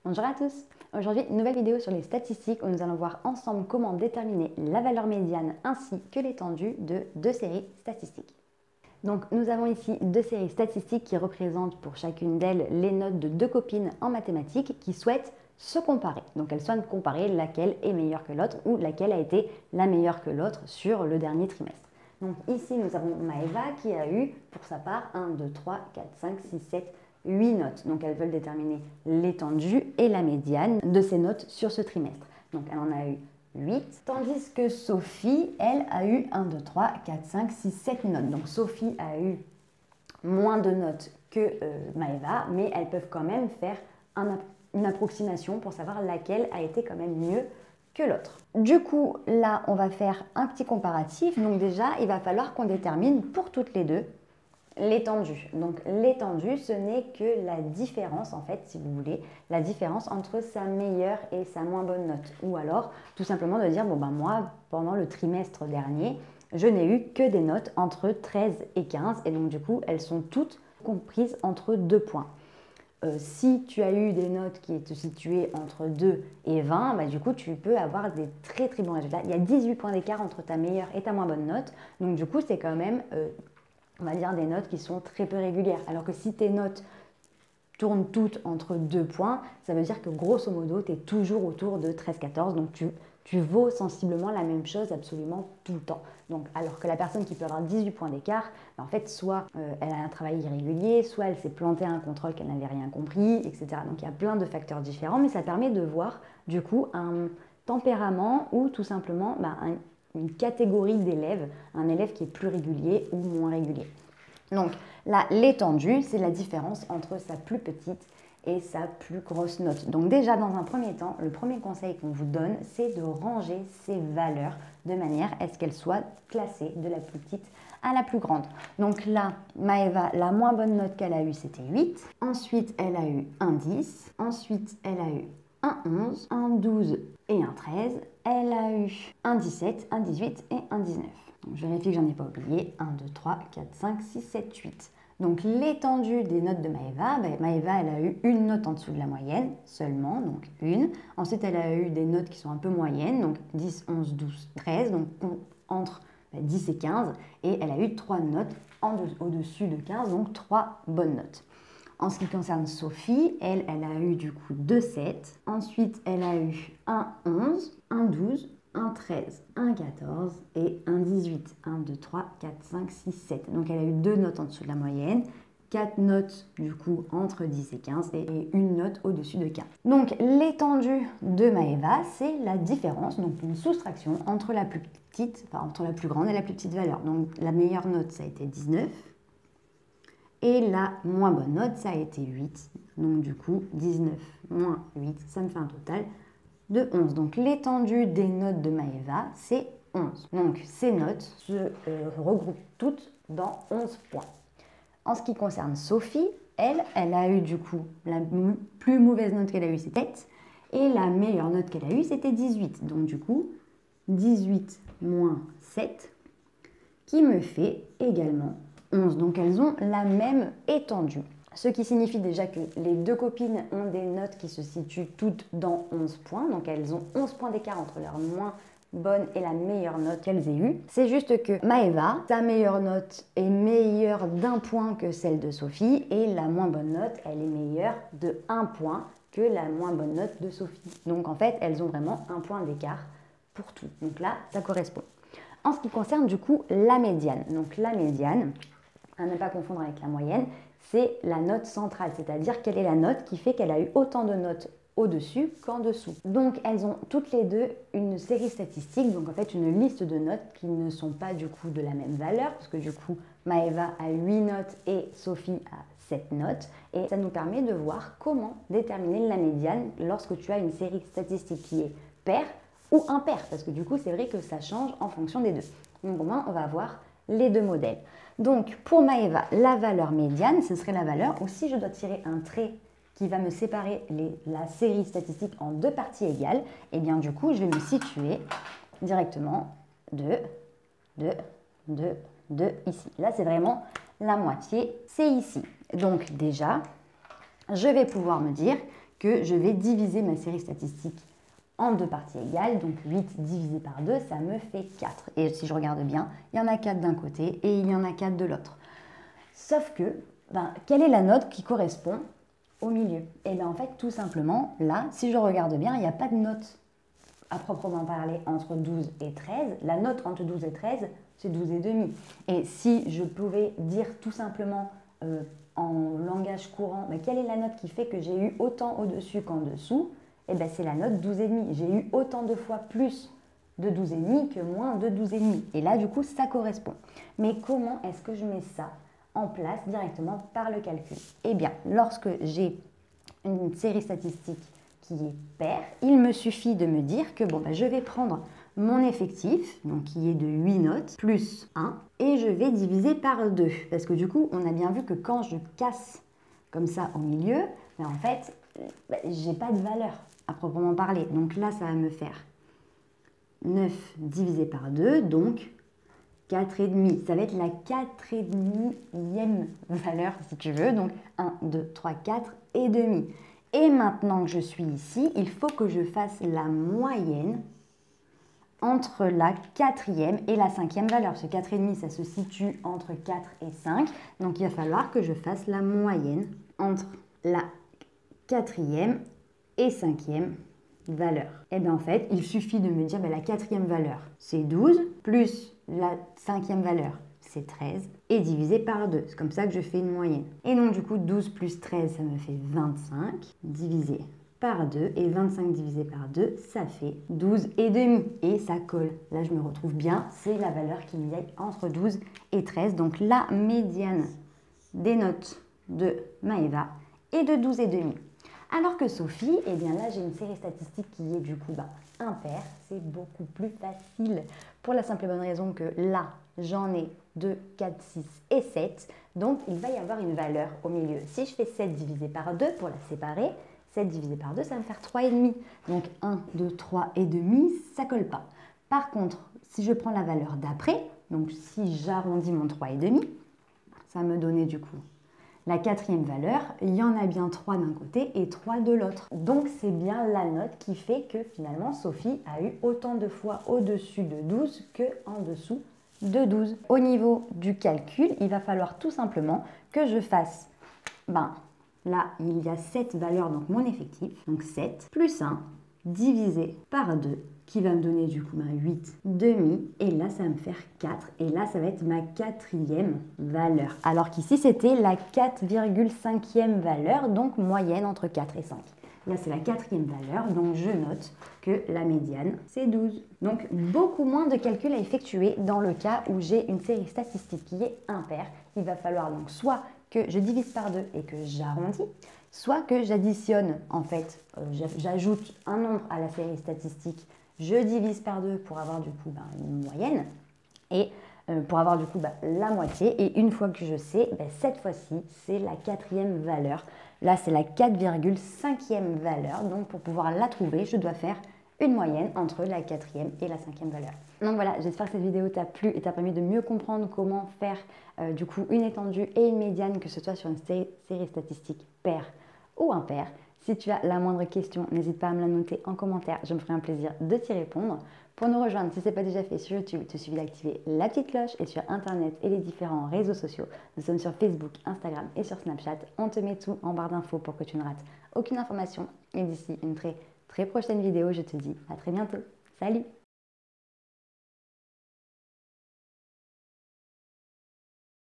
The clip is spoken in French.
Bonjour à tous. Aujourd'hui, une nouvelle vidéo sur les statistiques où nous allons voir ensemble comment déterminer la valeur médiane ainsi que l'étendue de deux séries statistiques. Donc nous avons ici deux séries statistiques qui représentent pour chacune d'elles les notes de deux copines en mathématiques qui souhaitent se comparer. Donc elles souhaitent comparer laquelle est meilleure que l'autre ou laquelle a été la meilleure que l'autre sur le dernier trimestre. Donc ici nous avons Maëva qui a eu pour sa part 1, 2, 3, 4, 5, 6, 7, 8 notes. Donc elles veulent déterminer l'étendue et la médiane de ces notes sur ce trimestre. Donc elle en a eu 8, tandis que Sophie, elle, a eu 1, 2, 3, 4, 5, 6, 7 notes. Donc Sophie a eu moins de notes que Maëva, mais elles peuvent quand même faire une approximation pour savoir laquelle a été quand même mieux que l'autre. Du coup, là, on va faire un petit comparatif. Donc déjà, il va falloir qu'on détermine pour toutes les deux l'étendue. Donc l'étendue, ce n'est que la différence, en fait, si vous voulez, la différence entre sa meilleure et sa moins bonne note. Ou alors, tout simplement de dire, bon ben moi, pendant le trimestre dernier, je n'ai eu que des notes entre 13 et 15. Et donc du coup, elles sont toutes comprises entre 2 points. Si tu as eu des notes qui te situaient entre 2 et 20, bah, du coup, tu peux avoir des très très bons résultats. Il y a 18 points d'écart entre ta meilleure et ta moins bonne note. Donc du coup, c'est quand même on va dire des notes qui sont très peu régulières. Alors que si tes notes tournent toutes entre 2 points, ça veut dire que grosso modo, tu es toujours autour de 13-14. Donc tu vaux sensiblement la même chose absolument tout le temps. Donc, alors que la personne qui peut avoir 18 points d'écart, en fait, soit elle a un travail irrégulier, soit elle s'est plantée à un contrôle qu'elle n'avait rien compris, etc. Donc il y a plein de facteurs différents, mais ça permet de voir du coup un tempérament ou tout simplement une catégorie d'élèves, un élève qui est plus régulier ou moins régulier. Donc là, l'étendue, c'est la différence entre sa plus petite et sa plus grosse note. Donc déjà, dans un premier temps, le premier conseil qu'on vous donne, c'est de ranger ces valeurs de manière à ce qu'elles soient classées de la plus petite à la plus grande. Donc là, Maëva, la moins bonne note qu'elle a eue, c'était 8. Ensuite, elle a eu un 10. Ensuite, elle a eu un 11, un 12 et un 13. Elle a eu un 17, un 18 et un 19. Donc, je vérifie que j'en ai pas oublié. 1, 2, 3, 4, 5, 6, 7, 8. Donc l'étendue des notes de Maëva, Maëva elle a eu une note en dessous de la moyenne seulement, donc une. Ensuite elle a eu des notes qui sont un peu moyennes, donc 10, 11, 12, 13, donc entre 10 et 15. Et elle a eu 3 notes au-dessus de 15, donc 3 bonnes notes. En ce qui concerne Sophie, elle a eu du coup 2 7. Ensuite, elle a eu un 11, un 12, un 13, un 14 et un 18. 1, 2, 3, 4, 5, 6, 7. Donc elle a eu 2 notes en dessous de la moyenne, 4 notes du coup entre 10 et 15 et une note au-dessus de 15. Donc l'étendue de Maëva, c'est la différence, donc une soustraction entre la plus petite, enfin entre la plus grande et la plus petite valeur. Donc la meilleure note, ça a été 19. Et la moins bonne note, ça a été 8. Donc du coup, 19 moins 8, ça me fait un total de 11. Donc l'étendue des notes de Maëva, c'est 11. Donc ces notes se regroupent toutes dans 11 points. En ce qui concerne Sophie, elle a eu du coup la plus mauvaise note qu'elle a eue, c'était 7. Et la meilleure note qu'elle a eue, c'était 18. Donc du coup, 18 moins 7, qui me fait également 11. Donc elles ont la même étendue. Ce qui signifie déjà que les deux copines ont des notes qui se situent toutes dans 11 points. Donc elles ont 11 points d'écart entre leur moins bonne et la meilleure note qu'elles aient eue. C'est juste que Maëva, sa meilleure note est meilleure d'1 point que celle de Sophie et la moins bonne note, elle est meilleure de 1 point que la moins bonne note de Sophie. Donc en fait, elles ont vraiment 1 point d'écart pour tout. Donc là, ça correspond. En ce qui concerne du coup la médiane. Donc la médiane, à ne pas confondre avec la moyenne, c'est la note centrale, c'est-à-dire quelle est la note qui fait qu'elle a eu autant de notes au-dessus qu'en dessous. Donc elles ont toutes les deux une série statistique, donc en fait une liste de notes qui ne sont pas du coup de la même valeur, parce que du coup Maëva a 8 notes et Sophie a 7 notes, et ça nous permet de voir comment déterminer la médiane lorsque tu as une série statistique qui est paire ou impair, parce que du coup c'est vrai que ça change en fonction des deux. Donc au moins on va voir les deux modèles. Donc pour Maëva, la valeur médiane, ce serait la valeur où si je dois tirer un trait qui va me séparer la série statistique en deux parties égales, et bien du coup je vais me situer directement de ici. Là c'est vraiment la moitié, c'est ici. Donc déjà, je vais pouvoir me dire que je vais diviser ma série statistique en deux parties égales. Donc 8 divisé par 2, ça me fait 4. Et si je regarde bien, il y en a 4 d'un côté et il y en a 4 de l'autre. Sauf que, quelle est la note qui correspond au milieu? Et bien en fait, tout simplement, là, si je regarde bien, il n'y a pas de note à proprement parler entre 12 et 13. La note entre 12 et 13, c'est 12 et demi. Et si je pouvais dire tout simplement en langage courant, quelle est la note qui fait que j'ai eu autant au-dessus qu'en dessous? Et bien c'est la note 12 et demi. J'ai eu autant de fois plus de 12 et demi que moins de 12 et demi. Et là, du coup, ça correspond. Mais comment est-ce que je mets ça en place directement par le calcul? Eh bien, lorsque j'ai une série statistique qui est paire, il me suffit de me dire que je vais prendre mon effectif, donc qui est de 8 notes, plus 1, et je vais diviser par 2. Parce que du coup, on a bien vu que quand je casse comme ça au milieu, en fait, j'ai pas de valeur à proprement parler. Donc là, ça va me faire 9 divisé par 2, donc 4,5. Ça va être la 4,5e valeur, si tu veux. Donc 1, 2, 3, 4 et demi. Et maintenant que je suis ici, il faut que je fasse la moyenne entre la 4e et la 5e valeur. Ce 4,5, ça se situe entre 4 et 5. Donc, il va falloir que je fasse la moyenne entre la 4e et 5e valeur. Et bien, en fait, il suffit de me dire la 4e valeur, c'est 12, plus la 5e valeur, c'est 13, et divisé par 2. C'est comme ça que je fais une moyenne. Et donc, du coup, 12 plus 13, ça me fait 25, divisé par 2, et 25 divisé par 2, ça fait 12 et demi. Et ça colle. Là, je me retrouve bien. C'est la valeur qui y a entre 12 et 13. Donc, la médiane des notes de Maëva est de 12 et demi. Alors que Sophie, eh bien là, j'ai une série statistique qui est du coup impaire. C'est beaucoup plus facile pour la simple et bonne raison que là, j'en ai 2, 4, 6 et 7. Donc, il va y avoir une valeur au milieu. Si je fais 7 divisé par 2 pour la séparer, 7 divisé par 2, ça va me faire 3,5. Donc 1, 2, 3 et demi, ça ne colle pas. Par contre, si je prends la valeur d'après, donc si j'arrondis mon 3,5, ça me donnait du coup la 4e valeur. Il y en a bien 3 d'un côté et 3 de l'autre. Donc c'est bien la note qui fait que finalement Sophie a eu autant de fois au-dessus de 12 qu'en dessous de 12. Au niveau du calcul, il va falloir tout simplement que je fasse là, il y a 7 valeurs, donc mon effectif. Donc 7 plus 1 divisé par 2, qui va me donner du coup 8 demi. Et là, ça va me faire 4. Et là, ça va être ma 4e valeur. Alors qu'ici, c'était la 4,5e valeur, donc moyenne entre 4 et 5. Là, c'est la 4e valeur, donc je note que la médiane, c'est 12. Donc, beaucoup moins de calculs à effectuer dans le cas où j'ai une série statistique qui est impaire. Il va falloir donc soit que je divise par 2 et que j'arrondis, soit que j'additionne, en fait, j'ajoute un nombre à la série statistique, je divise par 2 pour avoir du coup une moyenne, et pour avoir du coup la moitié. Et une fois que je sais, cette fois-ci, c'est la 4e valeur. Là, c'est la 4,5e valeur. Donc, pour pouvoir la trouver, je dois faire une moyenne entre la 4e et la 5e valeur. Donc voilà, j'espère que cette vidéo t'a plu et t'a permis de mieux comprendre comment faire du coup une étendue et une médiane, que ce soit sur une série statistique paire ou impaire. Si tu as la moindre question, n'hésite pas à me la noter en commentaire, je me ferai un plaisir de t'y répondre. Pour nous rejoindre, si ce n'est pas déjà fait sur YouTube, il te suffit d'activer la petite cloche, et sur Internet et les différents réseaux sociaux. Nous sommes sur Facebook, Instagram et sur Snapchat. On te met tout en barre d'infos pour que tu ne rates aucune information. Et d'ici une très prochaine vidéo, je te dis à très bientôt. Salut!